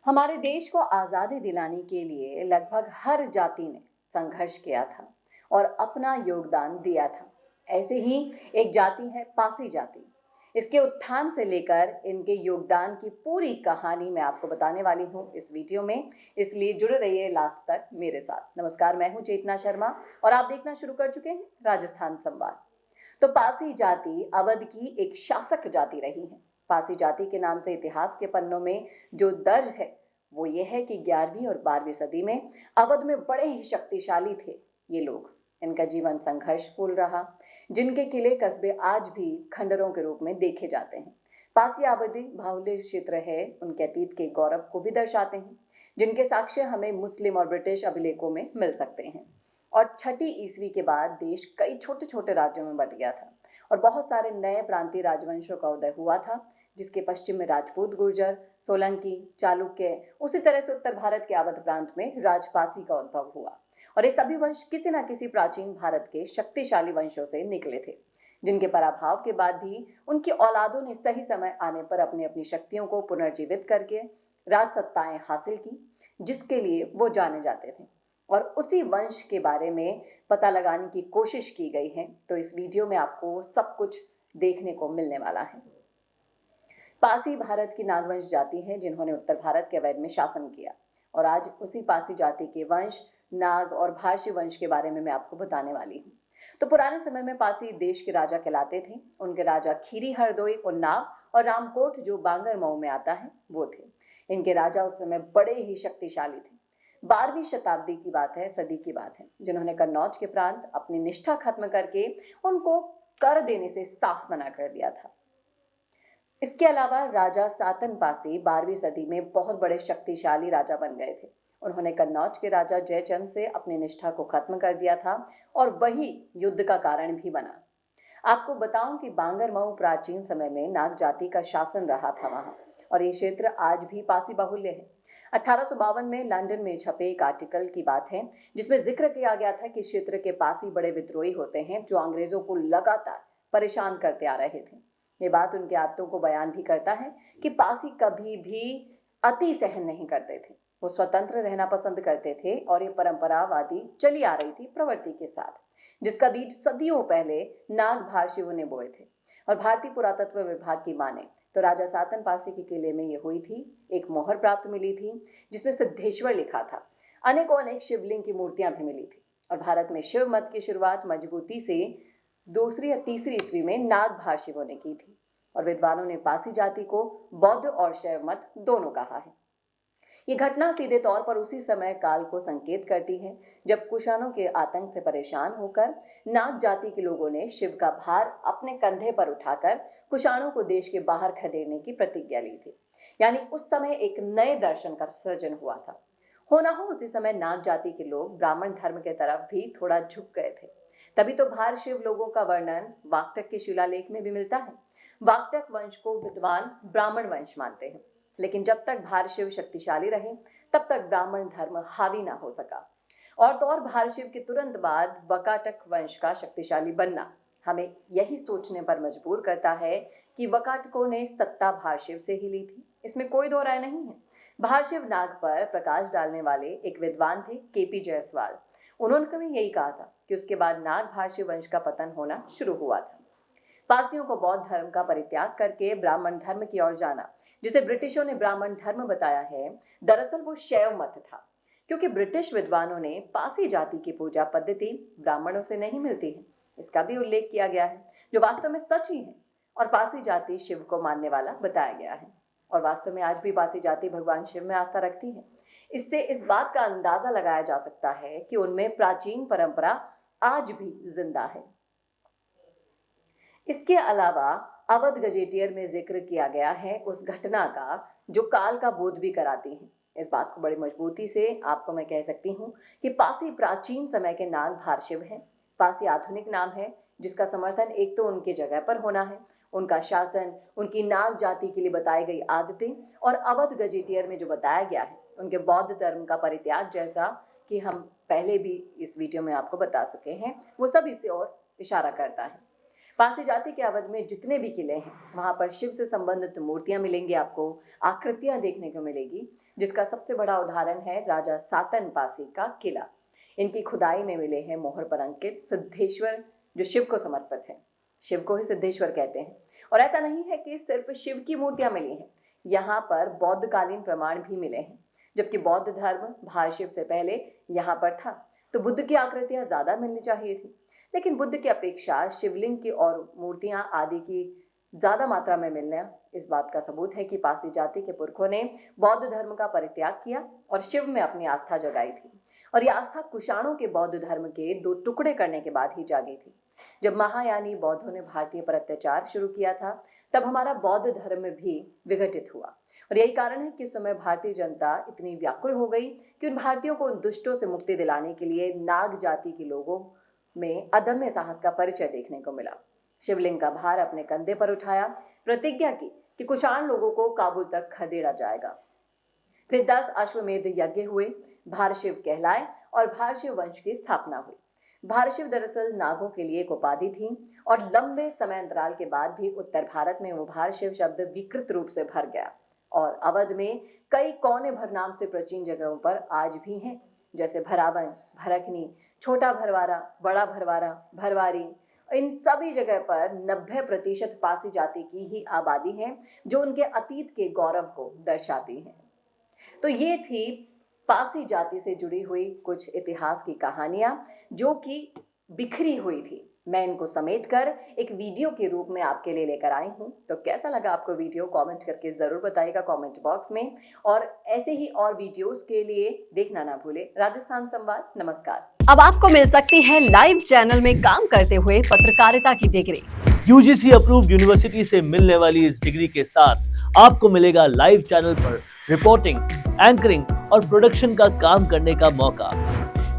हमारे देश को आज़ादी दिलाने के लिए लगभग हर जाति ने संघर्ष किया था और अपना योगदान दिया था। ऐसे ही एक जाति है पासी जाति। इसके उत्थान से लेकर इनके योगदान की पूरी कहानी मैं आपको बताने वाली हूँ इस वीडियो में, इसलिए जुड़े रहिए लास्ट तक मेरे साथ। नमस्कार, मैं हूँ चेतना शर्मा और आप देखना शुरू कर चुके हैं राजस्थान संवाद। तो पासी जाति अवध की एक शासक जाति रही है। पासी जाति के नाम से इतिहास के पन्नों में जो दर्ज है वो ये है कि 11वीं और 12वीं सदी में अवध में बड़े ही शक्तिशाली थे ये लोग। इनका जीवन संघर्षपूर्ण रहा, जिनके किले कस्बे आज भी खंडरों के रूप में देखे जाते हैं। पासी आबादी बाहुल्य क्षेत्र है, उनके अतीत के गौरव को भी दर्शाते हैं, जिनके साक्ष्य हमें मुस्लिम और ब्रिटिश अभिलेखों में मिल सकते हैं। और छठी ईस्वी के बाद देश कई छोटे छोटे राज्यों में बंट गया था और बहुत सारे नए प्रांतीय राजवंशों का उदय हुआ था, जिसके पश्चिम में राजपूत, गुर्जर, सोलंकी, चालुक्य, उसी तरह से उत्तर भारत के अवध प्रांत में राजपासी का उद्भव हुआ। और ये सभी वंश किसी न किसी प्राचीन भारत के शक्तिशाली वंशों से निकले थे, जिनके पराभव के बाद भी उनकी औलादों ने सही समय आने पर अपनी अपनी शक्तियों को पुनर्जीवित करके राजसत्ताएं हासिल की, जिसके लिए वो जाने जाते थे। और उसी वंश के बारे में पता लगाने की कोशिश की गई है, तो इस वीडियो में आपको सब कुछ देखने को मिलने वाला है। पासी भारत की नागवंश जाति है, जिन्होंने उत्तर भारत के अवध में शासन किया। और आज उसी पासी जाति के वंश, नाग और भारशी वंश के बारे में मैं आपको बताने वाली हूँ। तो पुराने समय में पासी देश के राजा कहलाते थे। उनके राजा खीरी हरदोई, उन्नाव और रामकोट, जो बांगर मऊ में आता है, वो थे। इनके राजा उस समय बड़े ही शक्तिशाली थे। 12वीं शताब्दी की बात है, सदी की बात है, जिन्होंने कन्नौज के प्रांत अपनी निष्ठा खत्म करके उनको कर देने से साफ मना कर दिया था। इसके अलावा राजा सातन पासी 12वीं सदी में बहुत बड़े शक्तिशाली राजा बन गए थे। उन्होंने कन्नौज के राजा जयचंद से अपनी निष्ठा को खत्म कर दिया था और वही युद्ध का कारण भी बना। आपको बताऊं कि बांगर मऊ प्राचीन समय में नाग जाति का शासन रहा था वहां, और ये क्षेत्र आज भी पासी बाहुल्य है। 1852 में लंदन में छपे एक आर्टिकल की बात है, जिसमें जिक्र किया गया था कि क्षेत्र के पासी बड़े विद्रोही होते हैं, जो अंग्रेजों को लगातार परेशान करते आ रहे थे। ये बात उनके आदतों को बयान भी करता है कि पासी कभी भी अति सहन नहीं करते थे। वो स्वतंत्र रहना पसंद करते थे और ये परंपरावादी चली आ रही थी प्रवृत्ति के साथ, जिसका बीज सदियों पहले नाग भारशिवों ने बोए थे। और भारतीय पुरातत्व विभाग की माने तो राजा सातन पासी के किले में ये हुई थी। एक मोहर प्राप्त मिली थी जिसमें सिद्धेश्वर लिखा था। अनेकों अनेक शिवलिंग की मूर्तियां भी मिली थी। और भारत में शिव मत की शुरुआत मजबूती से 2वीं या 3वीं ईस्वी में नाग भारशिवों ने की थी। और विद्वानों ने पासी जाति को बौद्ध और शैव मत दोनों कहा है। ये घटना सीधे तौर पर उसी समय काल को संकेत करती है जब कुषाणों के आतंक से परेशान होकर नाग जाति के लोगों ने शिव का भार अपने कंधे पर उठाकर कुषाणों को देश के बाहर खदेड़ने की प्रतिज्ञा ली थी। यानी उस समय एक नए दर्शन का सृजन हुआ था। हो ना हो उसी समय नाग जाति के लोग ब्राह्मण धर्म के तरफ भी थोड़ा झुक गए थे। तभी तो भार शिव लोगों का वर्णन वाक्टक के शिलालेख में भी मिलता है। वाक्टक वंश को विद्वान ब्राह्मण वंश मानते हैं, लेकिन जब तक भारशिव शक्तिशाली रहे तब तक ब्राह्मण धर्म हावी ना हो सका। और तो और भारशिव के तुरंत बाद वकाटक वंश का शक्तिशाली बनना हमें यही सोचने पर मजबूर करता है कि वकाटकों ने सत्ता भारशिव से ही ली थी। इसमें कोई दो राय नहीं है। भारशिव नाग पर प्रकाश डालने वाले एक विद्वान थे केपी जायसवाल। उन्होंने भी यही कहा था कि उसके बाद नाग भारशिव वंश का पतन होना शुरू हुआ था। पासियों को बौद्ध धर्म का परित्याग करके ब्राह्मण धर्म की ओर जाना, जिसे ब्रिटिशों ने ब्राह्मण धर्म बताया है, दरअसल वो शैव मत था। क्योंकि ब्रिटिश विद्वानों ने पासी जाति की पूजा पद्धति ब्राह्मणों से नहीं मिलती है, इसका भी उल्लेख किया गया है, जो वास्तव में सच ही है। और पासी जाति शिव को मानने वाला बताया गया है। और वास्तव में आज भी पासी जाति भगवान शिव में आस्था रखती है। इससे इस बात का अंदाजा लगाया जा सकता है कि उनमें प्राचीन परंपरा आज भी जिंदा है। इसके अलावा अवध गजेटियर में जिक्र किया गया है उस घटना का जो काल का बोध भी कराती है। इस बात को बड़ी मजबूती से आपको मैं कह सकती हूँ कि पासी प्राचीन समय के नाग भारशिव हैं। पासी आधुनिक नाम है, जिसका समर्थन एक तो उनके जगह पर होना है, उनका शासन, उनकी नाग जाति के लिए बताई गई आदतें, और अवध गजेटियर में जो बताया गया है उनके बौद्ध धर्म का परित्याग, जैसा कि हम पहले भी इस वीडियो में आपको बता चुके हैं, वो सब इसे और इशारा करता है। पासी जाति के अवध में जितने भी किले हैं वहां पर शिव से संबंधित मूर्तियां मिलेंगी, आपको आकृतियां देखने को मिलेगी। जिसका सबसे बड़ा उदाहरण है राजा सातन पासी का किला। इनकी खुदाई में मिले हैं मोहर पर अंकित सिद्धेश्वर, जो शिव को समर्पित है। शिव को ही सिद्धेश्वर कहते हैं। और ऐसा नहीं है कि सिर्फ शिव की मूर्तियां मिली हैं, यहाँ पर बौद्धकालीन प्रमाण भी मिले हैं। जबकि बौद्ध धर्म भारशिव से पहले यहाँ पर था, तो बुद्ध की आकृतियां ज्यादा मिलनी चाहिए थी। लेकिन बुद्ध की अपेक्षा शिवलिंग की और मूर्तियां आदि की ज्यादा मात्रा में मिलना इस बात का सबूत है कि पासी जाति के पुरखों ने बौद्ध धर्म का परित्याग किया और शिव में अपनी आस्था जगाई थी। और यह आस्था कुषाणों के बौद्ध धर्म के 2 टुकड़े करने के बाद ही जागी थी। जब महायानी बौद्धों ने भारतीय पर अत्याचार शुरू किया था, तब हमारा बौद्ध धर्म भी विघटित हुआ। और यही कारण है कि उस समय भारतीय जनता इतनी व्याकुल हो गई कि उन भारतीयों को उन दुष्टों से मुक्ति दिलाने के लिए नाग जाति के लोगों में अदम्य साहस का परिचय देखने को मिला। शिवलिंग का भार अपने कंधे पर उठाया, प्रतिज्ञा की कि कुषाण लोगों को काबुल तक खदेड़ा जाएगा। फिर 10 अश्वमेध यज्ञ हुए, भारशिव कहलाए और भारशिव वंश की स्थापना हुई। भारशिव दरअसल नागों के लिए एक उपाधि थी और लंबे समय अंतराल के बाद भी उत्तर भारत में वो भारशिव शब्द विकृत रूप से भर गया और अवध में कई कौने भर नाम से प्राचीन जगहों पर आज भी हैं, जैसे भरावन, भरकनी, छोटा भरवारा, बड़ा भरवारा, भरवारी। इन सभी जगह पर 90% पासी जाति की ही आबादी है, जो उनके अतीत के गौरव को दर्शाती है। तो ये थी पासी जाति से जुड़ी हुई कुछ इतिहास की कहानियां, जो कि बिखरी हुई थी। मैं इनको समेटकर एक वीडियो के रूप में आपके लिए लेकर आई हूं। तो कैसा लगा आपको वीडियो, कमेंट करके जरूर बताइएगा कमेंट बॉक्स में। और ऐसे ही और वीडियोस के लिए देखना ना भूले राजस्थान संवाद। नमस्कार। अब आपको मिल सकती है लाइव चैनल में काम करते हुए पत्रकारिता की डिग्री। यूजीसी अप्रूव्ड यूनिवर्सिटी से मिलने वाली इस डिग्री के साथ आपको मिलेगा लाइव चैनल पर रिपोर्टिंग, एंकरिंग और प्रोडक्शन का काम करने का मौका।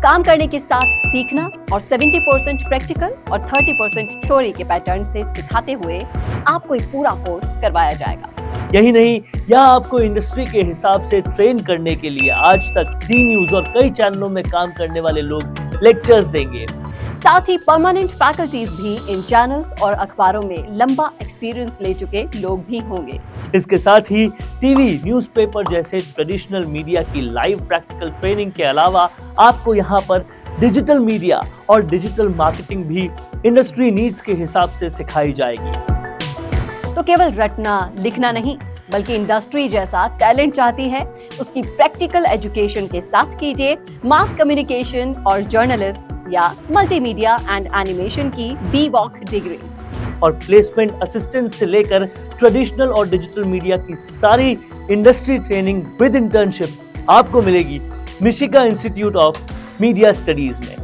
काम करने के साथ सीखना और 70% प्रैक्टिकल और 30% थ्योरी के पैटर्न से सिखाते हुए आपको एक पूरा कोर्स करवाया जाएगा। यही नहीं, यहाँ आपको इंडस्ट्री के हिसाब से ट्रेन करने के लिए आज तक जी न्यूज और कई चैनलों में काम करने वाले लोग लेक्चर्स देंगे। साथ ही परमानेंट फैकल्टीज भी इन चैनल्स और अखबारों में लंबा एक्सपीरियंस ले चुके लोग भी होंगे। इसके साथ ही टीवी, न्यूज़पेपर जैसे ट्रेडिशनल मीडिया की लाइव प्रैक्टिकल ट्रेनिंग के अलावा आपको यहाँ पर डिजिटल मीडिया और डिजिटल मार्केटिंग भी इंडस्ट्री नीड्स के हिसाब से सिखाई जाएगी। तो केवल रटना लिखना नहीं, बल्कि इंडस्ट्री जैसा टैलेंट चाहती है, उसकी प्रैक्टिकल एजुकेशन के साथ कीजिए मास कम्युनिकेशन और जर्नलिज्म या मल्टीमीडिया एंड एनिमेशन की BVOC डिग्री। और प्लेसमेंट असिस्टेंट से लेकर ट्रेडिशनल और डिजिटल मीडिया की सारी इंडस्ट्री ट्रेनिंग विद इंटर्नशिप आपको मिलेगी मिशिगा इंस्टीट्यूट ऑफ मीडिया स्टडीज में।